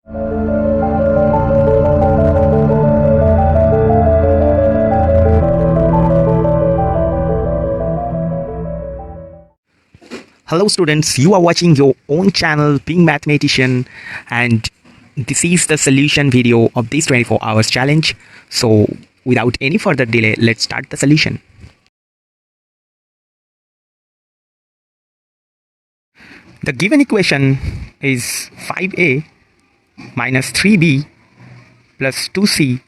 Hello students, you are watching your own channel Being Mathematician, and this is the solution video of this 24 hours challenge. So without any further delay, let's start the solution. The given equation is 5a minus 3b plus 2c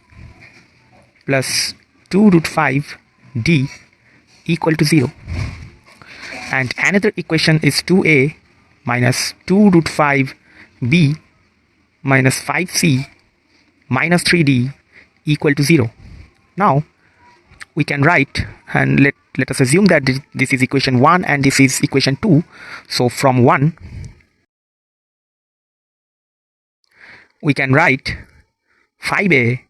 plus 2 root 5d equal to 0. And another equation is 2a minus 2 root 5b minus 5c minus 3d equal to 0. Now we can write, and let us assume that this is equation 1 and this is equation 2. So from 1 we can write 5a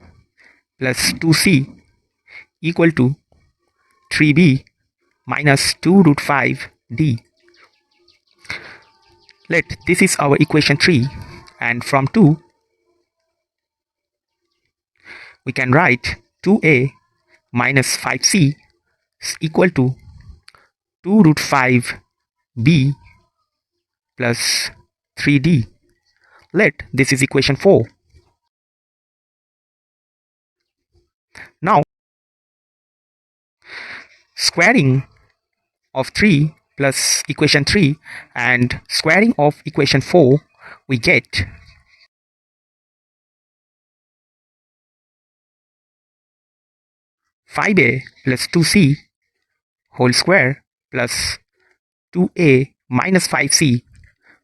plus 2c equal to 3b minus 2 root 5d. This is our equation 3, and from 2 we can write 2a minus 5c is equal to 2 root 5b plus 3d. This is equation 4. Now squaring of 3 plus equation 3 and squaring of equation 4, we get 5a plus 2c whole square plus 2a minus 5c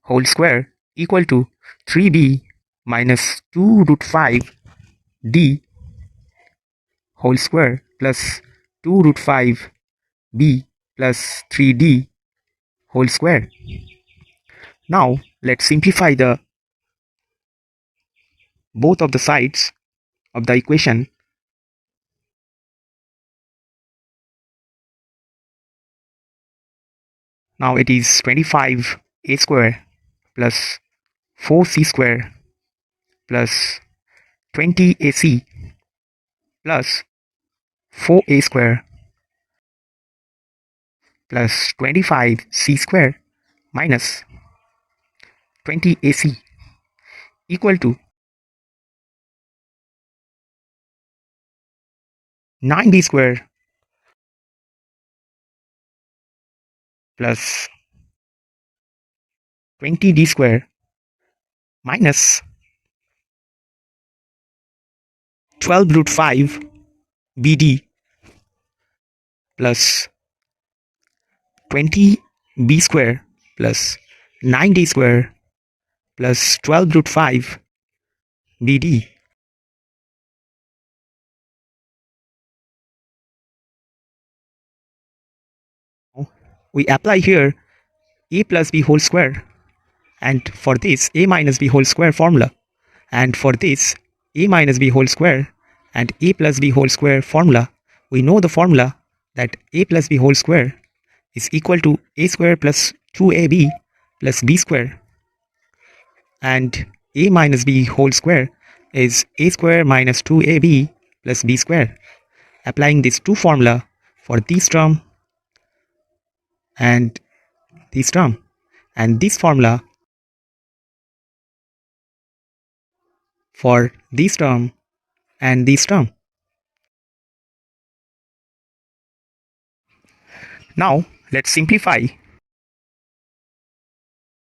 whole square equal to 3b minus 2 root 5d whole square plus 2 root 5b plus 3d whole square. Now let's simplify both of the sides of the equation. Now it is 25a square plus 4c square plus 20ac plus 4a square plus 25c square minus 20ac equal to 9b square plus 20d square minus 12 root 5 bd plus 20b square plus 9d square plus 12 root 5 bd. We apply here a plus b whole square, and for this a minus b whole square formula, and for this a minus b whole square and a plus b whole square formula. We know the formula that a plus b whole square is equal to a square plus 2ab plus b square, and a minus b whole square is a square minus 2ab plus b square. Applying these two formula for this term and this term, and this formula for this term and this term. Now let's simplify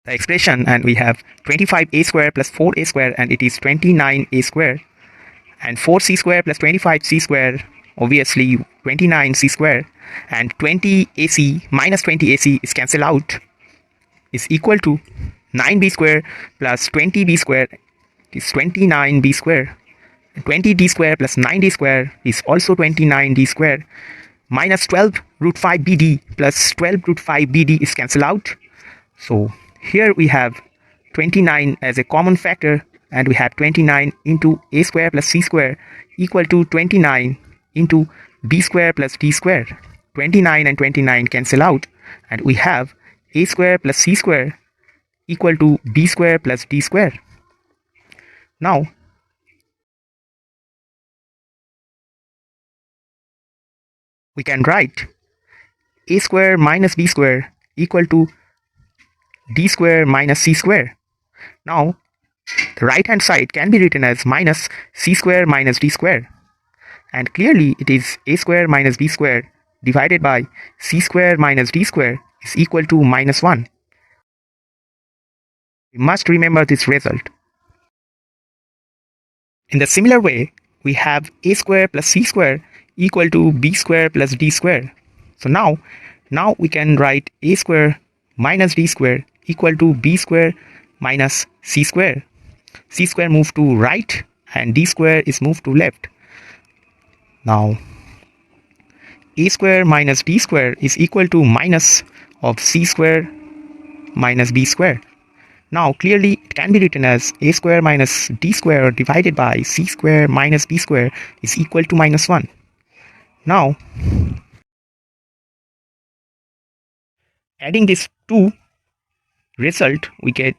the expression, and we have 25a square plus 4a square, and it is 29a square, and 4c square plus 25c square, obviously 29c square, and 20ac minus 20ac is cancelled out, is equal to 9b square plus 20b square is 29b square, 20d square plus 9d square is also 29d square, minus 12 root 5 bd plus 12 root 5 bd is cancelled out. So here we have 29 as a common factor, and we have 29 into a square plus c square equal to 29 into b square plus d square. 29 and 29 cancel out, and we have a square plus c square equal to b square plus d square. Now we can write a square minus b square equal to d square minus c square. Now the right hand side can be written as minus c square minus d square. And clearly it is a square minus b square divided by c square minus d square is equal to minus 1. We must remember this result. In the similar way, we have a square plus c square equal to b square plus d square. So now we can write a square minus d square equal to b square minus c square. C square moved to right and d square is moved to left. Now a square minus d square is equal to minus of c square minus b square. Now clearly it can be written as a square minus d square divided by c square minus b square is equal to minus 1. Now adding these two result, we get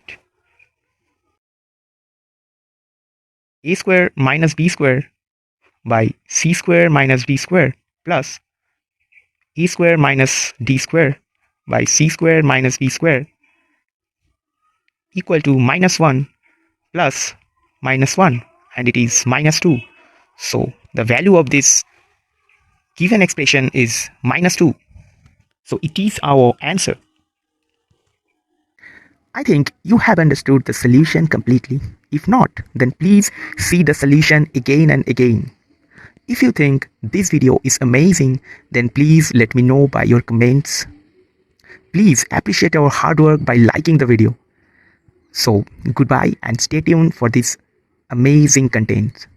a square minus b square by c square minus d square plus a square minus d square by c square minus b square equal to minus 1 plus minus 1, and it is minus 2. So the value of this given expression is minus 2. So it is our answer. I think you have understood the solution completely. If not, then please see the solution again and again. If you think this video is amazing, then please let me know by your comments. Please appreciate our hard work by liking the video. So goodbye and stay tuned for this amazing content.